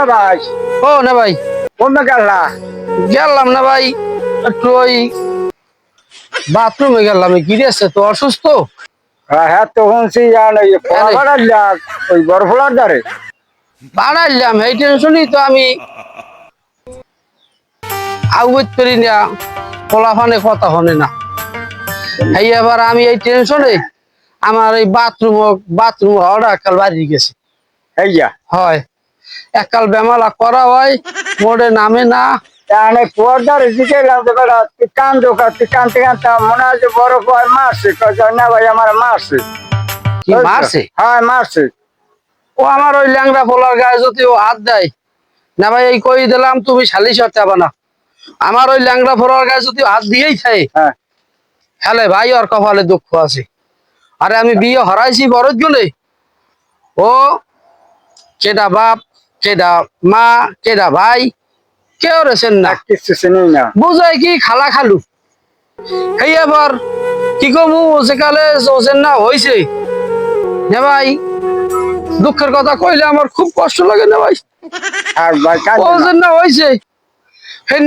ভাই ও না ভাই কোন গেলা গেলাম না ভাই একটু ওই বাথরুমে গেলাম কি রেছে তো অসুস্থ হ্যাঁ তো শুনছি ওই বরফলার দ্বারে বাড়াইলাম এই টেনশনই তো আমি আউট করি না ফলাফানে কথা হনে না এই এবার আমি এই টেনশনে আমার এই বাথরুম হওয়াটা একাল বাড়ি গেছে হইয়া হয় একাল বেমালা করা হয় মোড়ে নামে না তাহলে পর্দারে দিকে তুই কান্দো তুই কানতে কানতে মনে হয় যে বরফ হয় মারছে না ভাই আমার মারছে কি মারছে হ্যাঁ মারছে ও আমার ওই ল্যাংড়া ফলার গায়ে যদি ও হাত দেয় না ভাই এই কই দিলাম তুমি সালিশ হতে হবে না আমার ওই ল্যাংড়া ফলার গায়ে যদি হাত দিয়েই থাকে হ্যাঁ হেলে ভাই ওর কপালে দুঃখ আছে আরে আমি বিয়ে হারাইছি বড়র জন্য ও কেডা বাপ কেডা মা কেডা ভাই কেউ রেছেন না কিছু চিনি না বুঝাই কি খালা খালু এই এবার কি কমু সেকালে ওজেন না হয়েছে না ভাই দুঃখের কথা কইলে আমার খুব কষ্ট লাগে না ভাই আর ভাই ওজেন না হয়েছে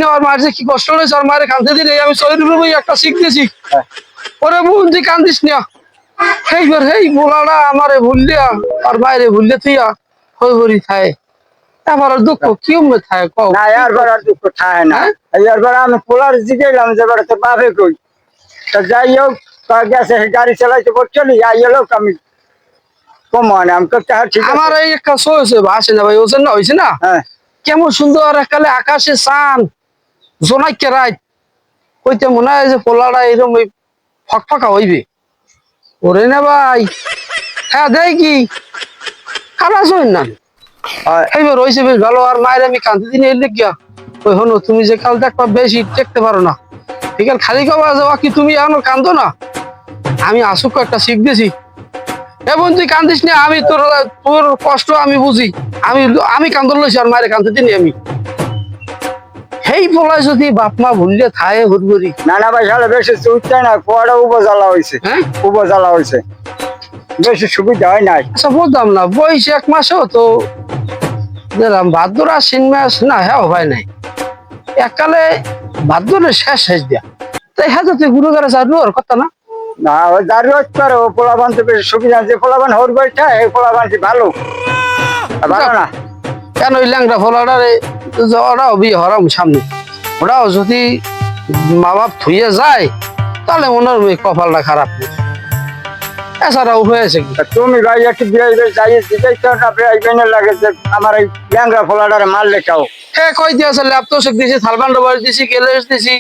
আর মাঝে কি কষ্ট হয়েছে আর মায়ের কান্দে দিলে আমি শরীর একটা শিখতেছি ওরে বুঝি কান্দিস না এইবার হেই বোলাটা আমারে ভুললিয়া আর বাইরে ভুললে তুইয়া হই হরি থায় এবার দুঃখ কি উম্মে থায় কও না এরবার আর দুঃখ থাকে না এরবার আমি পোলার দিকে এলাম যে বেড়াতে বাপে কই তা যাই হোক গেছে গাড়ি চালাইতে চলি আই লোক আমি কমানে আমি করতে ঠিক আমার এই একটা শো হয়েছে আসে না ভাই ওজন না হয়েছে না হ্যাঁ কেমন সুন্দর একালে আকাশে চান জোনাইকে রাত কইতে মনে হয় যে পোলাটা এরকম ওই ফকফকা হইবে ওরে না ভাই হ্যাঁ দেয় কি খারাপ হইন না এইবার হয়েছে বেশ ভালো আর মায়ের আমি কাঁদতে দিন এলে গিয়া ওই হনো তুমি যে কাল দেখবা বেশি দেখতে পারো না বিকাল খালি কবা যাওয়া কি তুমি এখনো কান্দো না আমি আসুক একটা শিখ দিয়েছি এবং তুই কান্দিস না আমি তোর তোর কষ্ট আমি বুঝি আমি কান্দন লইছি আর মায়ের কান্দতে দিনি আমি সেই ফলায় যদি বাপ মা ভুললে থায় হুড়বুড়ি না না ভাই সালে বেশি উঠতে না কুয়াটা উপজ্বালা হয়েছে হ্যাঁ উপজ্বালা হয়েছে বেশি সুবিধা হয় নাই আচ্ছা বলতাম না বয়স 1 মাসেও তো দিলাম ভাদ্র আশ্বিন মাস না হ্যাঁ ভাই নাই এককালে ভাদ্রের শেষ দিয়া তাই হ্যাঁ তুই গুরু গারে চালু আর কথা না না ওই দাঁড়িয়ে করে ও পোলাবান তো বেশি সুবিধা যে পোলাবান হর বইটা এই পোলাবানটি ভালো ভালো না কেন ওই ল্যাংটা ফলাটারে ওরাও বিয়ে হরাম সামনে ওরাও যদি মা বাপ থুয়ে যায় তাহলে মনে হয় কপালটা খারাপ এছাড়াও হয়েছে কি তুমি ভাই একটু বিয়ে যাই দিতেই তো না বেআইনে লাগে যে আমার এই ল্যাংড়া ফলাটারে মারলে কাও হ্যাঁ কই দিয়েছে ল্যাপটপ দিছি থালবান্ড বাড়ি দিছি কেলেস দিছি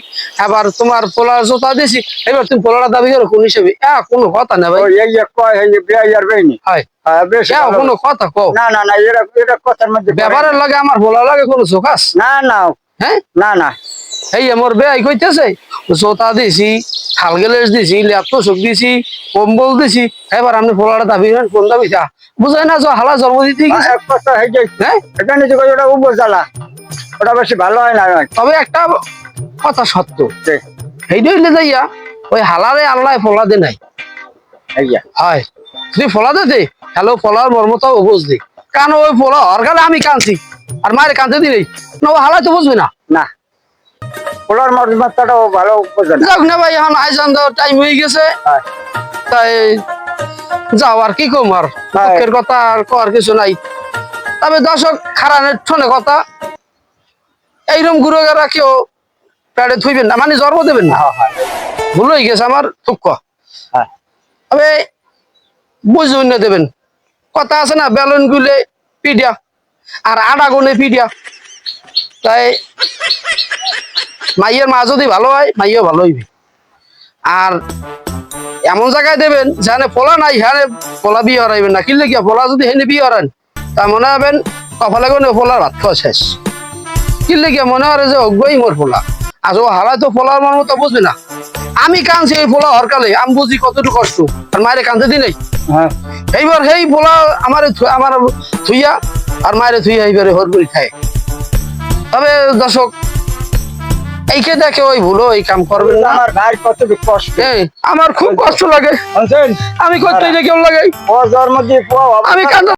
এবার তোমার পোলার জোতা দিছি এবার তুমি পোলাটা দাবি করো কোন হিসেবে কোনো কথা না ভাই এই কয় এই বেআই আর বেইনি হয় বেশ কোনো কথা কও না না না এটা কথার মধ্যে ব্যাপারের লাগে আমার পোলা লাগে কোনো চোখাস না না হ্যাঁ না না এই আমার বেআই কইতেছে জোতা দিছি থাল গেলেস দিছি ল্যাপটপ দিছি কম্বল দিছি এবার আপনি পোলাটা দাবি করেন কোন দাবি বুঝাই না হালা জন্ম দিতে গেছে এক কথা হয়ে যায় হ্যাঁ এখানে যে ওটা উপজ্বালা ওটা বেশি ভালো হয় না তবে একটা কথা সত্য এইটা হইলে যাইয়া ওই হালারে আল্লাহ ফলা দে নাই হয় তুই ফলা দে হ্যালো ফলার মর্মতাও বুঝলি কারণ ওই ফলা হর গেলে আমি কাঁদছি আর মায়ের কাঁদতে দিলেই না ও হালাই তো বুঝবি না না ফলার মর্মতাটাও ভালো বোঝে না যাক না ভাই এখন আইজান টাইম হয়ে গেছে তাই যাও আর কি কম আর দুঃখের কথা আর কর কিছু নাই তবে দর্শক খারানের ঠনে কথা এইরকম গুরু গেরা কেউ প্যাডে থইবেন না মানে জন্ম দেবেন না ভুল হয়ে গেছে আমার দুঃখ তবে বুঝবেন না দেবেন কথা আছে না বেলুন গুলে পিডিয়া আর আডা গুনে পিডিয়া তাই মাইয়ের মা যদি ভালো হয় মাইও ভালো হইবে আর এমন জায়গায় দেবেন যেখানে পোলা নাই হ্যাঁ পোলা বিয়ে হরাইবেন না কিনলে গিয়া পোলা যদি হেনে বিয়ে হরান তা মনে হবেন কপালে কোনো পোলার ভাত খাওয়া শেষ কিনলে গিয়া মনে হয় যে অজ্ঞই মোর পোলা আর ও হারায় তো পোলার মন মতো বুঝবে না আমি কানছি এই পোলা হরকালে আমি বুঝি কতটুকু কষ্ট আর মায়ের কানতে দি নাই এইবার সেই পোলা আমার থুইয়া আর মায়ের থুইয়া এইবারে হরগুড়ি খায় তবে দর্শক এইকে দেখে ওই ভুলো এই কাম করবেন না আমার ভাই কতটুকু কষ্ট আমার খুব কষ্ট লাগে আমি করতে কেউ লাগে ও জন্ম দিয়ে আমি কান্দ